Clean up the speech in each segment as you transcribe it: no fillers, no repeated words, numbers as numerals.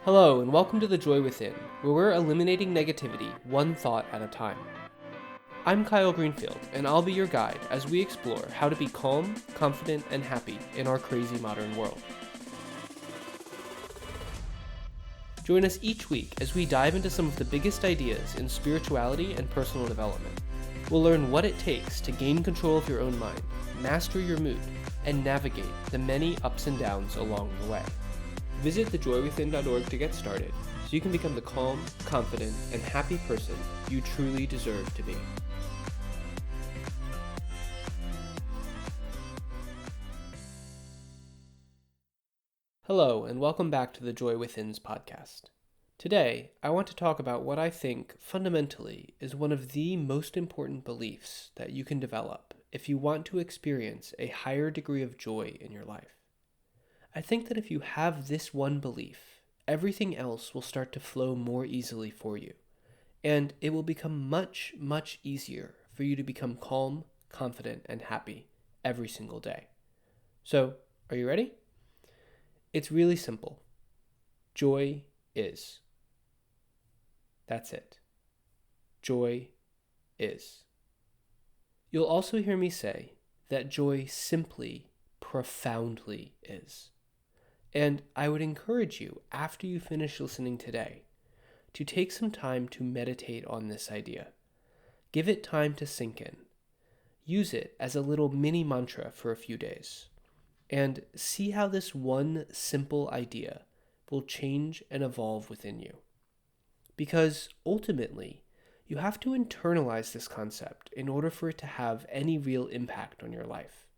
Hello, and welcome to The Joy Within, where we're eliminating negativity one thought at a time. I'm Kyle Greenfield, and I'll be your guide as we explore how to be calm, confident, and happy in our crazy modern world. Join us each week as we dive into some of the biggest ideas in spirituality and personal development. We'll learn what it takes to gain control of your own mind, master your mood, and navigate the many ups and downs along the way. Visit thejoywithin.org to get started so you can become the calm, confident, and happy person you truly deserve to be. Hello, and welcome back to the Joy Within's podcast. Today, I want to talk about what I think fundamentally is one of the most important beliefs that you can develop if you want to experience a higher degree of joy in your life. I think that if you have this one belief, everything else will start to flow more easily for you, and it will become much, much easier for you to become calm, confident, and happy every single day. So, are you ready? It's really simple. Joy is. That's it. Joy is. You'll also hear me say that joy simply, profoundly is. And I would encourage you, after you finish listening today, to take some time to meditate on this idea. Give it time to sink in. Use it as a little mini mantra for a few days. And see how this one simple idea will change and evolve within you. Because ultimately, you have to internalize this concept in order for it to have any real impact on your life.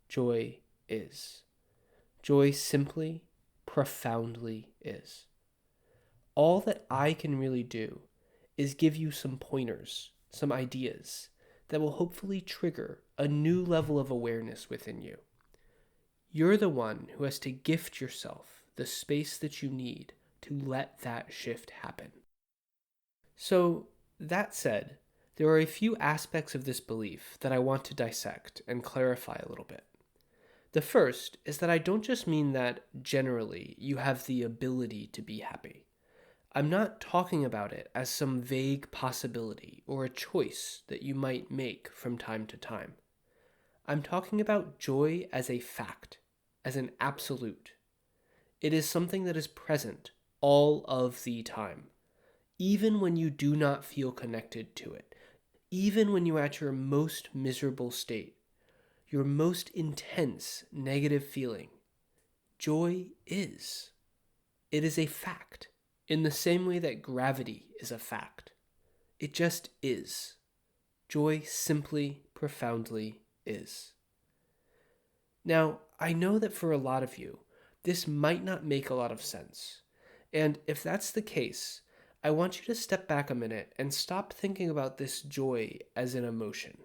Joy is. Joy simply, profoundly is. All that I can really do is give you some pointers, some ideas that will hopefully trigger a new level of awareness within you. You're the one who has to gift yourself the space that you need to let that shift happen. So, that said, there are a few aspects of this belief that I want to dissect and clarify a little bit. The first is that I don't just mean that generally you have the ability to be happy. I'm not talking about it as some vague possibility or a choice that you might make from time to time. I'm talking about joy as a fact, as an absolute. It is something that is present all of the time, even when you do not feel connected to it, even when you're at your most miserable state, your most intense negative feeling. Joy is. It is a fact, in the same way that gravity is a fact. It just is. Joy simply, profoundly is. Now, I know that for a lot of you, this might not make a lot of sense. And if that's the case, I want you to step back a minute and stop thinking about this joy as an emotion.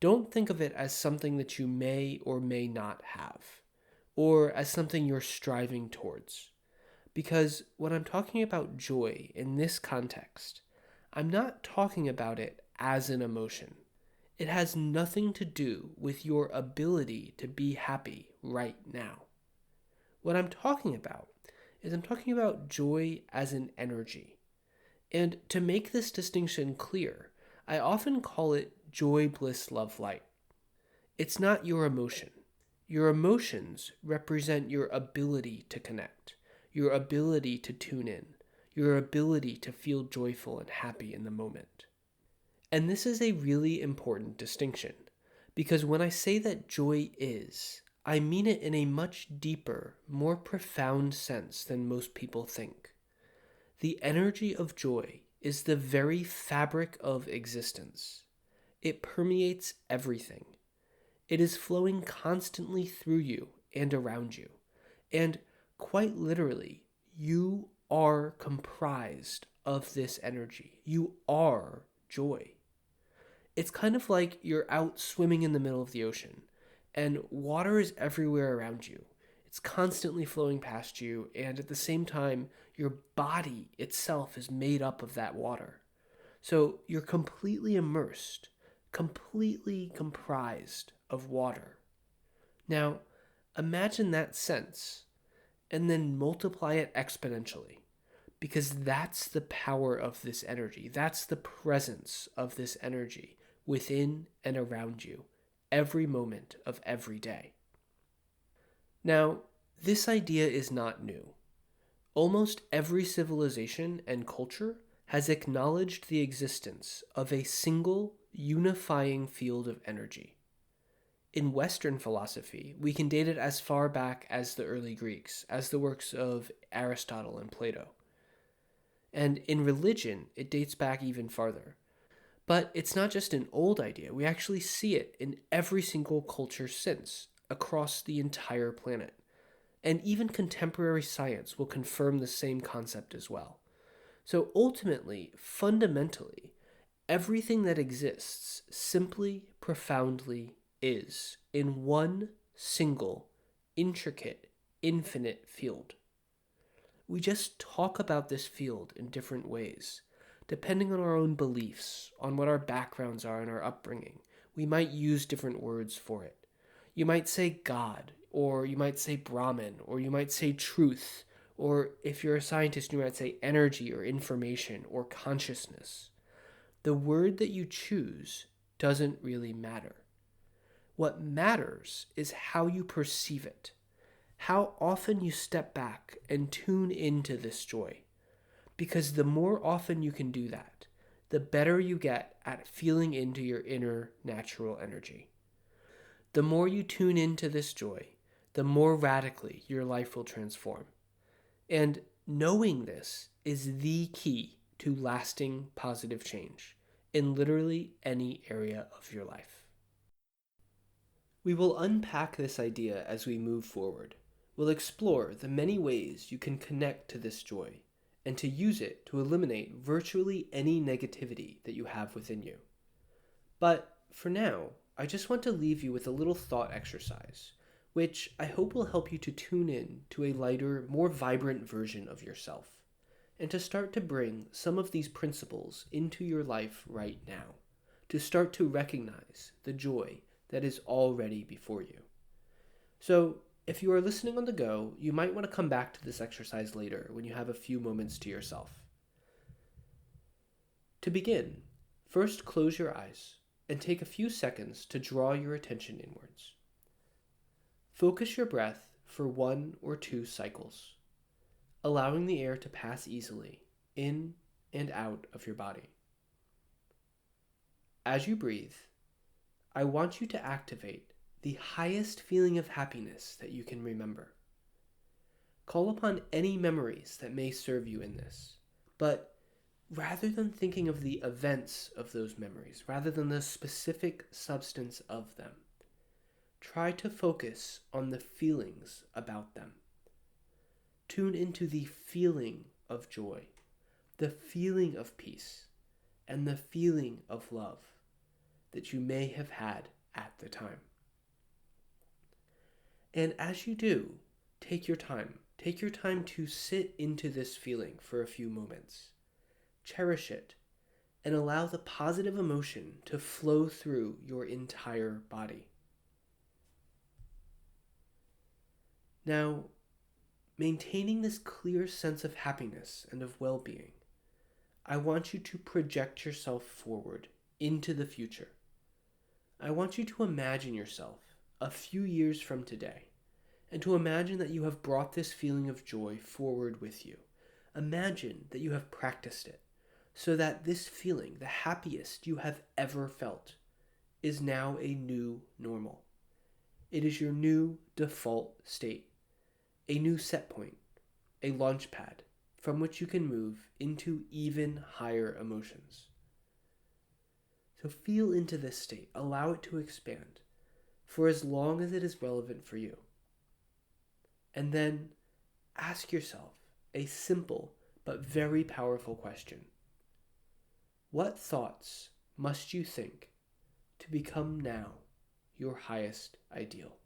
Don't think of it as something that you may or may not have, or as something you're striving towards. Because when I'm talking about joy in this context, I'm not talking about it as an emotion. It has nothing to do with your ability to be happy right now. What I'm talking about is I'm talking about joy as an energy. And to make this distinction clear, I often call it joy, bliss, love, light. It's not your emotion. Your emotions represent your ability to connect, your ability to tune in, your ability to feel joyful and happy in the moment. And this is a really important distinction, because when I say that joy is, I mean it in a much deeper, more profound sense than most people think. The energy of joy is the very fabric of existence. It permeates everything. It is flowing constantly through you and around you. And quite literally, you are comprised of this energy. You are joy. It's kind of like you're out swimming in the middle of the ocean, and water is everywhere around you. It's constantly flowing past you, and at the same time, your body itself is made up of that water. So you're completely immersed, completely comprised of water. Now, imagine that sense and then multiply it exponentially. Because that's the power of this energy. That's the presence of this energy within and around you every moment of every day. Now, this idea is not new. Almost every civilization and culture has acknowledged the existence of a single unifying field of energy. In Western philosophy, we can date it as far back as the early Greeks, as the works of Aristotle and Plato. And in religion, it dates back even farther. But it's not just an old idea, we actually see it in every single culture since, across the entire planet. And even contemporary science will confirm the same concept as well. So ultimately, fundamentally, everything that exists simply, profoundly is in one single, intricate, infinite field. We just talk about this field in different ways. Depending on our own beliefs, on what our backgrounds are and our upbringing, we might use different words for it. You might say God, or you might say Brahman, or you might say truth, or if you're a scientist, you might say energy or information or consciousness. The word that you choose doesn't really matter. What matters is how you perceive it, how often you step back and tune into this joy. Because the more often you can do that, the better you get at feeling into your inner natural energy. The more you tune into this joy, the more radically your life will transform. And knowing this is the key to lasting positive change in literally any area of your life. We will unpack this idea as we move forward. We'll explore the many ways you can connect to this joy and to use it to eliminate virtually any negativity that you have within you. But for now, I just want to leave you with a little thought exercise, which I hope will help you to tune in to a lighter, more vibrant version of yourself, and to start to bring some of these principles into your life right now, to start to recognize the joy that is already before you. So, if you are listening on the go, you might want to come back to this exercise later when you have a few moments to yourself. To begin, first close your eyes and take a few seconds to draw your attention inwards. Focus your breath for 1 or 2 cycles, allowing the air to pass easily in and out of your body. As you breathe, I want you to activate the highest feeling of happiness that you can remember. Call upon any memories that may serve you in this, but rather than thinking of the events of those memories, rather than the specific substance of them, try to focus on the feelings about them. Tune into the feeling of joy, the feeling of peace, and the feeling of love that you may have had at the time. And as you do, take your time. Take your time to sit into this feeling for a few moments. Cherish it, and allow the positive emotion to flow through your entire body. Now, maintaining this clear sense of happiness and of well-being, I want you to project yourself forward into the future. I want you to imagine yourself a few years from today, and to imagine that you have brought this feeling of joy forward with you. Imagine that you have practiced it, so that this feeling, the happiest you have ever felt, is now a new normal. It is your new default state, a new set point, a launch pad from which you can move into even higher emotions. So feel into this state, allow it to expand for as long as it is relevant for you. And then ask yourself a simple but very powerful question. What thoughts must you think to become now your highest ideal?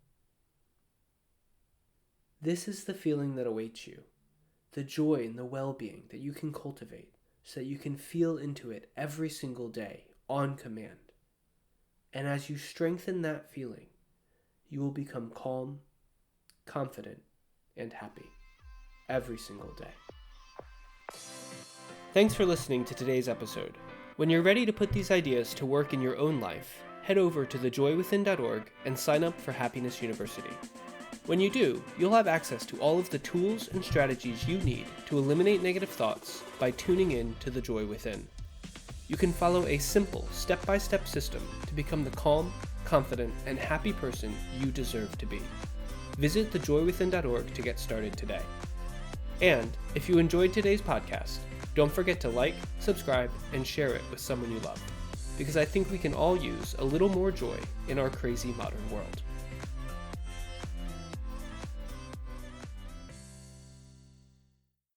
This is the feeling that awaits you, the joy and the well-being that you can cultivate so that you can feel into it every single day on command. And as you strengthen that feeling, you will become calm, confident, and happy. every single day. Thanks for listening to today's episode. When you're ready to put these ideas to work in your own life, head over to thejoywithin.org and sign up for Happiness University. When you do, you'll have access to all of the tools and strategies you need to eliminate negative thoughts by tuning in to the joy within. You can follow a simple, step-by-step system to become the calm, confident, and happy person you deserve to be. Visit thejoywithin.org to get started today. And if you enjoyed today's podcast, don't forget to like, subscribe, and share it with someone you love, because I think we can all use a little more joy in our crazy modern world.